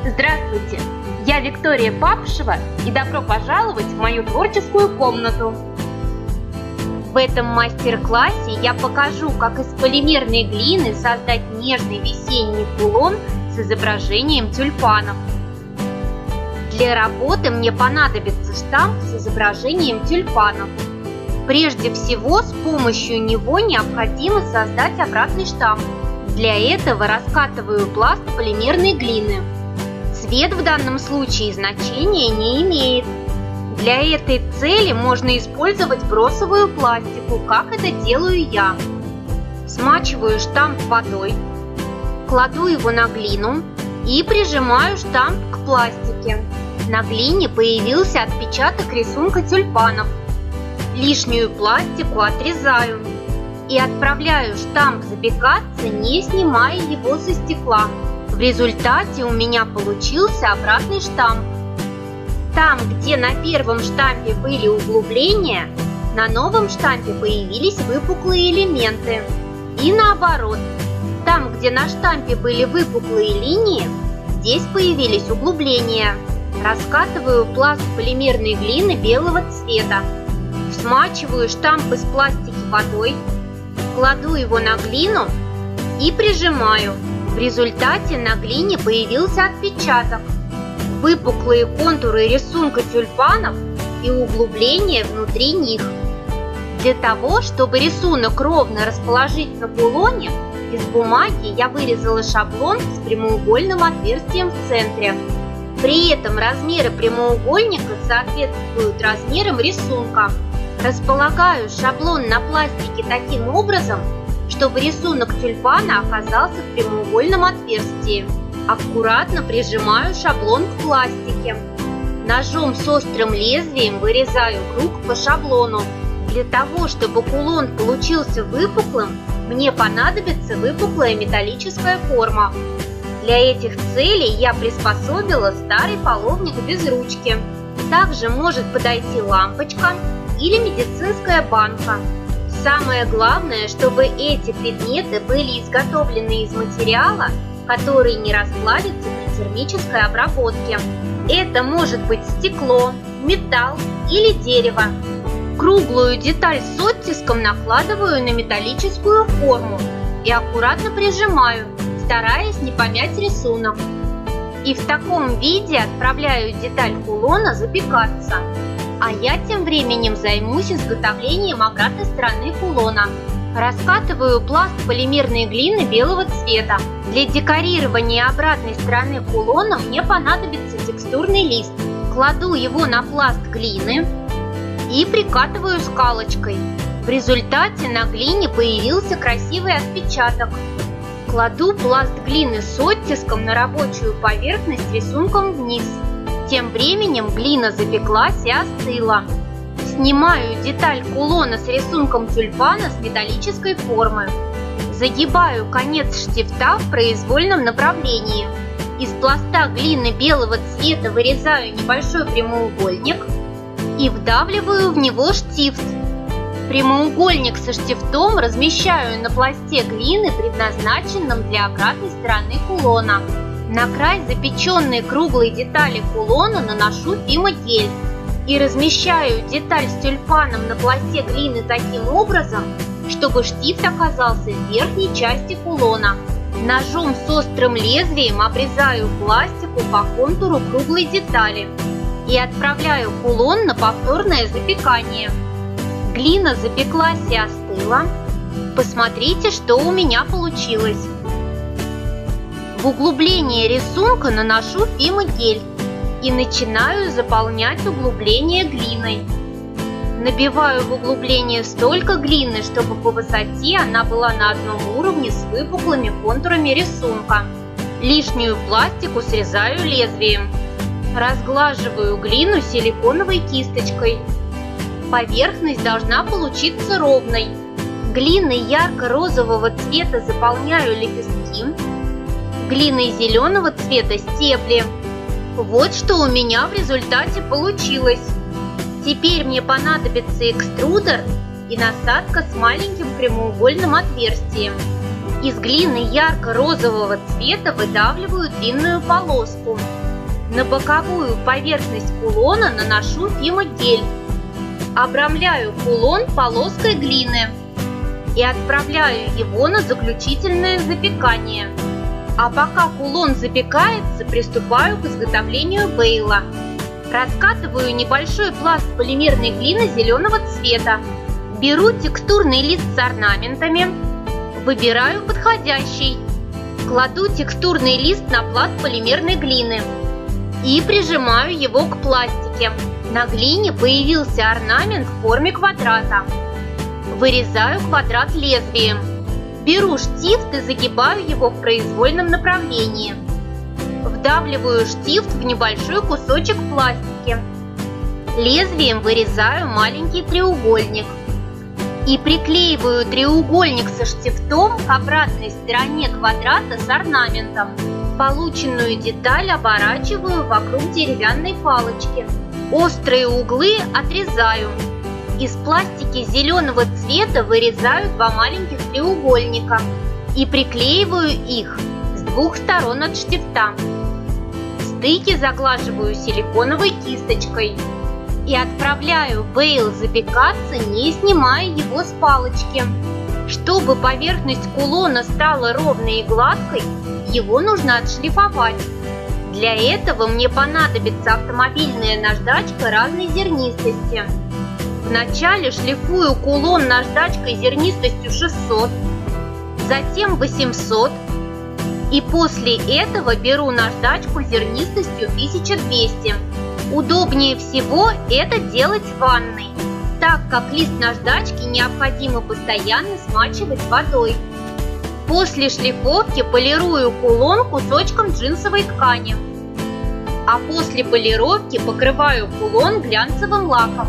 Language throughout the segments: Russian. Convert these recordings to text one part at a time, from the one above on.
Здравствуйте! Я Виктория Папшева и добро пожаловать в мою творческую комнату. В этом мастер-классе я покажу, как из полимерной глины создать нежный весенний кулон с изображением тюльпанов. Для работы мне понадобится штамп с изображением тюльпанов. Прежде всего, с помощью него необходимо создать обратный штамп. Для этого раскатываю пласт полимерной глины. Цвет в данном случае значения не имеет. Для этой цели можно использовать бросовую пластику, как это делаю я. Смачиваю штамп водой, кладу его на глину и прижимаю штамп к пластике. На глине появился отпечаток рисунка тюльпанов. Лишнюю пластику отрезаю и отправляю штамп запекаться, не снимая его со стекла. В результате у меня получился обратный штамп. Там, где на первом штампе были углубления, на новом штампе появились выпуклые элементы. И наоборот, там, где на штампе были выпуклые линии, здесь появились углубления. Раскатываю пласт полимерной глины белого цвета. Смачиваю штамп из пластики водой, кладу его на глину и прижимаю. В результате на глине появился отпечаток, выпуклые контуры рисунка тюльпанов и углубления внутри них. Для того, чтобы рисунок ровно расположить на кулоне, из бумаги я вырезала шаблон с прямоугольным отверстием в центре. При этом размеры прямоугольника соответствуют размерам рисунка. Располагаю шаблон на пластике таким образом, чтобы рисунок тюльпана оказался в прямоугольном отверстии. Аккуратно прижимаю шаблон к пластике. Ножом с острым лезвием вырезаю круг по шаблону. Для того, чтобы кулон получился выпуклым, мне понадобится выпуклая металлическая форма. Для этих целей я приспособила старый половник без ручки. Также может подойти лампочка или медицинская банка. Самое главное, чтобы эти предметы были изготовлены из материала, который не расплавится при термической обработке. Это может быть стекло, металл или дерево. Круглую деталь с оттиском накладываю на металлическую форму и аккуратно прижимаю, стараясь не помять рисунок. И в таком виде отправляю деталь кулона запекаться. А я тем временем займусь изготовлением обратной стороны кулона. Раскатываю пласт полимерной глины белого цвета. Для декорирования обратной стороны кулона мне понадобится текстурный лист. Кладу его на пласт глины и прикатываю скалочкой. В результате на глине появился красивый отпечаток. Кладу пласт глины с оттиском на рабочую поверхность рисунком вниз. Тем временем глина запеклась и остыла. Снимаю деталь кулона с рисунком тюльпана с металлической формы. Загибаю конец штифта в произвольном направлении. Из пласта глины белого цвета вырезаю небольшой прямоугольник и вдавливаю в него штифт. Прямоугольник со штифтом размещаю на пласте глины, предназначенном для обратной стороны кулона. На край запеченной круглой детали кулона наношу фимогель и размещаю деталь с тюльпаном на пласте глины таким образом, чтобы штифт оказался в верхней части кулона. Ножом с острым лезвием обрезаю пластику по контуру круглой детали и отправляю кулон на повторное запекание. Глина запеклась и остыла. Посмотрите, что у меня получилось. В углубление рисунка наношу фимогель и начинаю заполнять углубление глиной. Набиваю в углубление столько глины, чтобы по высоте она была на одном уровне с выпуклыми контурами рисунка. Лишнюю пластику срезаю лезвием. Разглаживаю глину силиконовой кисточкой. Поверхность должна получиться ровной. Глиной ярко-розового цвета заполняю лепестки. Глиной зеленого цвета стебли. Вот что у меня в результате получилось. Теперь мне понадобится экструдер и насадка с маленьким прямоугольным отверстием. Из глины ярко-розового цвета выдавливаю длинную полоску. На боковую поверхность кулона наношу фимогель. Обрамляю кулон полоской глины и отправляю его на заключительное запекание. А пока кулон запекается, приступаю к изготовлению бейла. Раскатываю небольшой пласт полимерной глины зеленого цвета. Беру текстурный лист с орнаментами, выбираю подходящий, кладу текстурный лист на пласт полимерной глины и прижимаю его к пластике. На глине появился орнамент в форме квадрата. Вырезаю квадрат лезвием. Беру штифт и загибаю его в произвольном направлении. Вдавливаю штифт в небольшой кусочек пластики. Лезвием вырезаю маленький треугольник. И приклеиваю треугольник со штифтом к обратной стороне квадрата с орнаментом. Полученную деталь оборачиваю вокруг деревянной палочки. Острые углы отрезаю. Из пластики зеленого цвета вырезаю два маленьких треугольника и приклеиваю их с двух сторон от штифта. Стыки заглаживаю силиконовой кисточкой и отправляю бейл запекаться, не снимая его с палочки. Чтобы поверхность кулона стала ровной и гладкой, его нужно отшлифовать. Для этого мне понадобится автомобильная наждачка разной зернистости. Вначале шлифую кулон наждачкой зернистостью 600, затем 800, и после этого беру наждачку зернистостью 1200. Удобнее всего это делать в ванной, так как лист наждачки необходимо постоянно смачивать водой. После шлифовки полирую кулон кусочком джинсовой ткани, а после полировки покрываю кулон глянцевым лаком.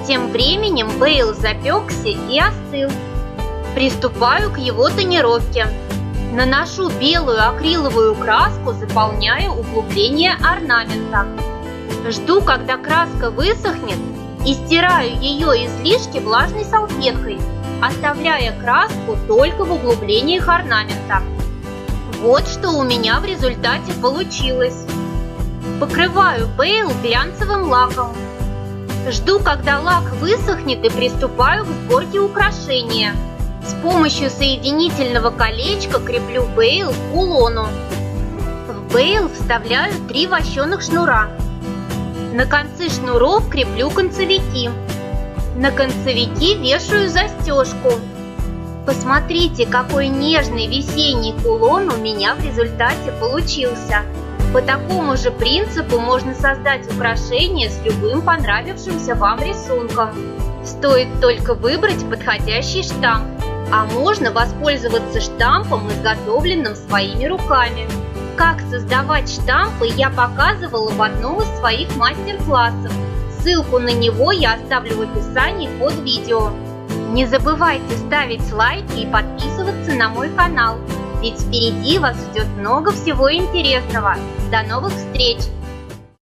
Тем временем бейл запекся и остыл. Приступаю к его тонировке. Наношу белую акриловую краску, заполняя углубление орнамента. Жду, когда краска высохнет, и стираю ее излишки влажной салфеткой, оставляя краску только в углублениях орнамента. Вот что у меня в результате получилось. Покрываю бейл глянцевым лаком. Жду, когда лак высохнет, и приступаю к сборке украшения. С помощью соединительного колечка креплю бейл к кулону. В бейл вставляю 3 вощеных шнура. На концы шнуров креплю концевики. На концевики вешаю застежку. Посмотрите, какой нежный весенний кулон у меня в результате получился. По такому же принципу можно создать украшение с любым понравившимся вам рисунком. Стоит только выбрать подходящий штамп, а можно воспользоваться штампом, изготовленным своими руками. Как создавать штампы я показывала в одном из своих мастер-классов. Ссылку на него я оставлю в описании под видео. Не забывайте ставить лайки и подписываться на мой канал, ведь впереди вас ждет много всего интересного. До новых встреч!